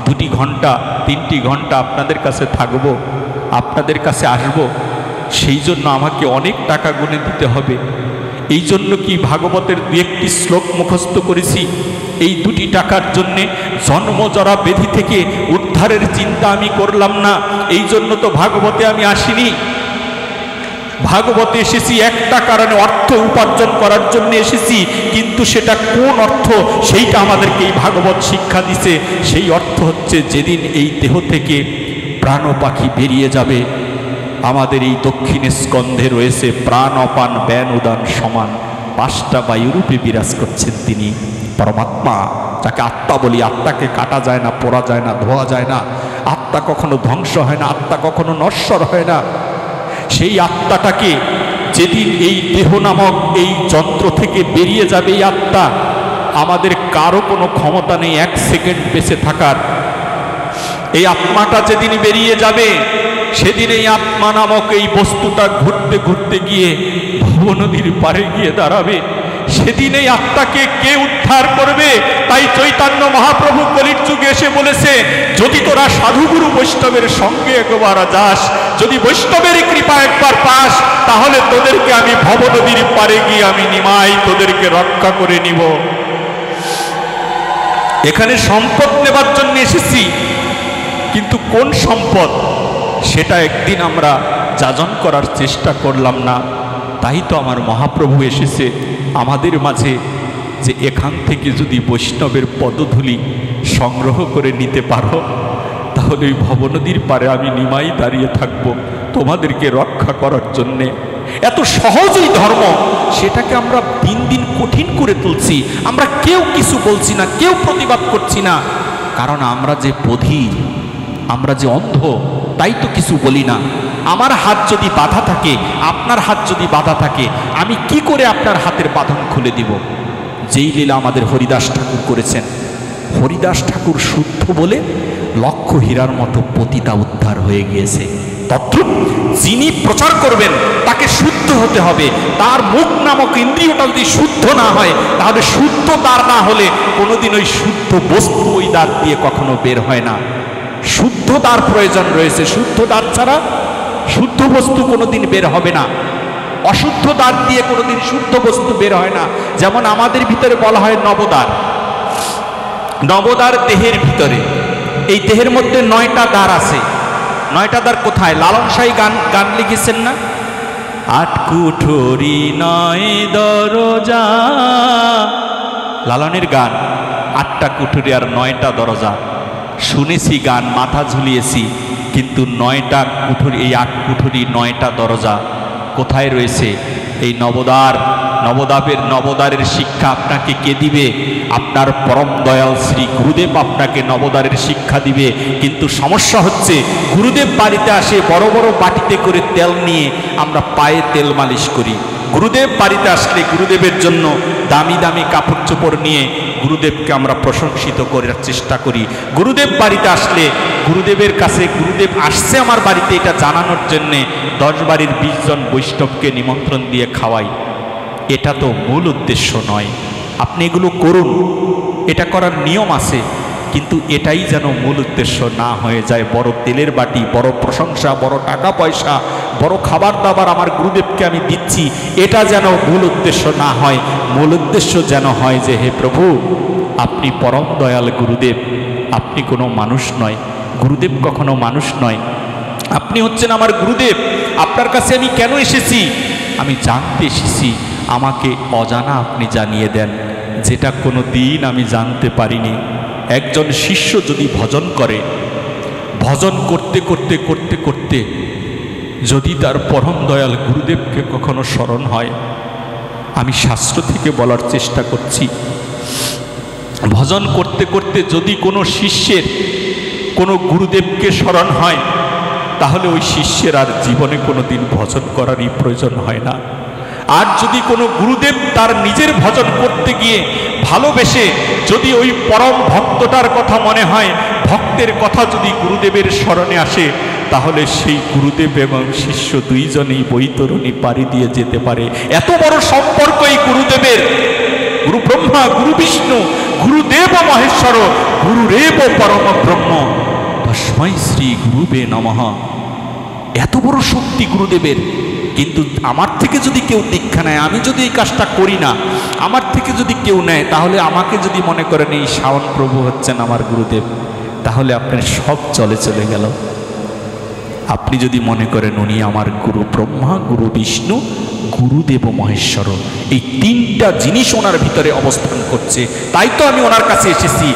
2টি ঘন্টা 3টি ঘন্টা আপনাদের কাছে থাকব, আপনাদের কাছে আসব, সেই জন্য আমাকে অনেক টাকা গুনে দিতে হবে। এই জন্য কি ভাগবতের 2-1টি শ্লোক মুখস্থ করেছি? এই 2টি টাকার জন্যে জন্মজরা ব্যাধি থেকে উদ্ধারের চিন্তা আমি করলাম না। এই জন্য তো ভাগবতে আমি আসিনি। ভাগবতে এসেছি একটা কারণে, অর্থ উপার্জন করার জন্য এসেছি। কিন্তু সেটা কোন অর্থ, সেইটা আমাদেরকে এই ভাগবত শিক্ষা দিছে। সেই অর্থ হচ্ছে যেদিন এই দেহ থেকে প্রাণ পাখি বেরিয়ে যাবে, আমাদের এই দক্ষিণে স্কন্ধে রয়েছে প্রাণ অপান ব্যান উদান সমান 5টা বায়ুরূপে বিরাজ করছেন তিনি পরমাত্মা, যাকে আত্মা বলি। আত্মাকে কাটা যায় না, পোড়া যায় না, ধোয়া যায় না। আত্মা কখনো ধ্বংস হয় না, আত্মা কখনো নশ্বর হয় না। সেই আত্মাটাকে যেদিন এই দেহ নামক এই যন্ত্র থেকে বেরিয়ে যাবে, এই আত্মা, আমাদের কারো কোনো ক্ষমতা নেই 1 সেকেন্ড বেঁচে থাকার। এই আত্মাটা যেদিন বেরিয়ে যাবে, সেদিন এই আত্মা নামক এই বস্তুটা ঘুরতে ঘুরতে গিয়ে ভবনদীর পারে গিয়ে দাঁড়াবে। সেদিন এই আত্মাকে কে উদ্ধার করবে? তাই চৈতন্য মহাপ্রভু কলির যুগে এসে বলেছে, যদি তোরা সাধুগুরু বৈষ্ণবের সঙ্গে একবার যাস, যদি বৈষ্ণবের কৃপা একবার পাস, তাহলে তোদেরকে আমি ভবনদীর পারে গিয়ে আমি নিমাই তোদেরকে রক্ষা করে নিব। এখানে সম্পদ নেবার জন্য এসেছি, কিন্তু কোন সম্পদ সেটা একদিন আমরা যাজন করার চেষ্টা করলাম না। তাই তো আমার মহাপ্রভু এসেছে আমাদের মাঝে, যে এখান থেকে যদি বৈষ্ণবের পদধূলি সংগ্রহ করে নিতে পারো, তাহলে ওই ভবনদীর পারে আমি নিমাই দাঁড়িয়ে থাকব তোমাদেরকে রক্ষা করার জন্যে। এত সহজই ধর্ম, সেটাকে আমরা দিন দিন কঠিন করে তুলছি। আমরা কেউ কিছু বলছি না, কেউ প্রতিবাদ করছি না, কারণ আমরা যে বধির, আমরা যে অন্ধ, তাই তো কিছু বলি না। আমার হাত যদি বাধা থাকে, আপনার হাত যদি বাধা থাকে, আমি কি করে আপনার হাতের বাঁধন খুলে দিব? যেই লীলা আমাদের হরিদাস ঠাকুর করেছেন, হরিদাস ঠাকুর শুদ্ধ বলে লক্ষ হীরার মতো পতিতা উদ্ধার হয়ে গিয়েছে। তদ্রূপ যিনি প্রচার করবেন তাকে শুদ্ধ হতে হবে। তার মুখ নামক ইন্দ্রিয়টা যদি শুদ্ধ না হয়, তাহলে শুদ্ধ দ্বার না হলে কোনোদিন ওই শুদ্ধ বস্তু ওই দ্বার দিয়ে কখনো বের হয় না। শুদ্ধ দ্বার প্রয়োজন রয়েছে, শুদ্ধ দ্বার ছাড়া শুদ্ধ বস্তু কোনোদিন বের হবে না। অশুদ্ধ দ্বার দিয়ে কোনোদিন শুদ্ধ বস্তু বের হয় না। যেমন আমাদের ভিতরে বলা হয় নবদ্বার, নবদ্বার দেহের ভিতরে। এই দেহের মধ্যে 9টা দ্বার আছে। 9টা দ্বার কোথায়? লালন সাই গান লিখেছেন না, 8 কুঠরি 9 দরজা। লালনের গান, 8টা কুঠরি আর 9টা দরজা। শুনেছি গান, মাথা ঝুলিয়েছি, কিন্তু 9টা কুঠরি, এই 8 কুঠরি 9টা দরজা কোথায় রয়েছে? এই নবদ্বার। নবদ্বারের শিক্ষা আপনাকে কে দিবে? আপনার পরম দয়াল শ্রী গুরুদেব আপনাকে নবদ্বারের শিক্ষা দিবে। কিন্তু সমস্যা হচ্ছে, গুরুদেব বাড়িতে আসে বড় বড় বাটিতে করে তেল নিয়ে আমরা পায়ে তেল মালিশ করি। গুরুদেব বাড়িতে আসলে গুরুদেবের জন্য দামি দামি কাপড় চোপড় নিয়ে গুরুদেবকে আমরা প্রশংসিত করার চেষ্টা করি। গুরুদেব বাড়িতে আসলে গুরুদেবের কাছে, গুরুদেব আসছে আমার বাড়িতে এটা জানানোর জন্যে 10 বাড়ির 20 জন বৈষ্ণবকে নিমন্ত্রণ দিয়ে খাওয়াই। এটা তো মূল উদ্দেশ্য নয়। আপনি এগুলো করুন, এটা করার নিয়ম আছে, কিন্তু এটাই যেন মূল উদ্দেশ্য না হয়ে যায়। বড় তেলের বাটি, বড় প্রশংসা, বড় টাকা পয়সা, বড় খাবার দাবার আমার গুরুদেবকে আমি দিচ্ছি, এটা যেন মূল উদ্দেশ্য না হয়। মূল উদ্দেশ্য যেন হয় যে, হে প্রভু, আপনি পরম দয়াল গুরুদেব, আপনি কোনো মানুষ নয়। গুরুদেব কখনো মানুষ নয়, আপনি হচ্ছেন আমার গুরুদেব। আপনার কাছে আমি কেন এসেছি? আমি জানতে এসেছি। আমাকে অজানা আপনি জানিয়ে দেন, যেটা কোনো দিন আমি জানতে পারিনি। একজন শিষ্য যদি ভজন করে, ভজন করতে করতে করতে করতে যদি তার পরম দয়াল গুরুদেবকে কখনো স্মরণ হয়, আমি শাস্ত্র থেকে বলার চেষ্টা করছি, ভজন করতে করতে যদি কোনো শিষ্যের কোনো গুরুদেবকে স্মরণ হয়, তাহলে ওই শিষ্যের আর জীবনে কোনো দিন ভজন করারই প্রয়োজন হয় না। আর যদি কোনো গুরুদেব তার নিজের ভজন করতে গিয়ে ভালোবেসে যদি ওই পরম ভক্তটার কথা মনে হয়, ভক্তের কথা যদি গুরুদেবের স্মরণে আসে, তাহলে সেই গুরুদেব এবং শিষ্য দুইজনেই বৈতরণী পাড়ি দিয়ে যেতে পারে। এত বড় সম্পর্ক এই গুরুদেবের। গুরু ব্রহ্মা গুরু বিষ্ণু গুরুদেব মহেশ্বর গুরুরেব পরম ব্রহ্ম তস্মৈ শ্রী গুরুবে নমঃ। এত বড় শক্তি গুরুদেবের। কিন্তু আমার থেকে যদি কেউ দীক্ষা নেয়, আমি যদি এই কাজটা করি না, আমার থেকে যদি কেউ নেয়, তাহলে আমাকে যদি মনে করেন এই শাওন প্রভু হচ্ছেন আমার গুরুদেব, তাহলে আপনার সব চলে গেল। আপনি যদি মনে করেন উনি আমার গুরু ব্রহ্মা গুরু বিষ্ণু গুরুদেব মহেশ্বর, এই তিনটা জিনিস ওনার ভিতরে অবস্থান করছে, তাই তো আমি ওনার কাছে এসেছি।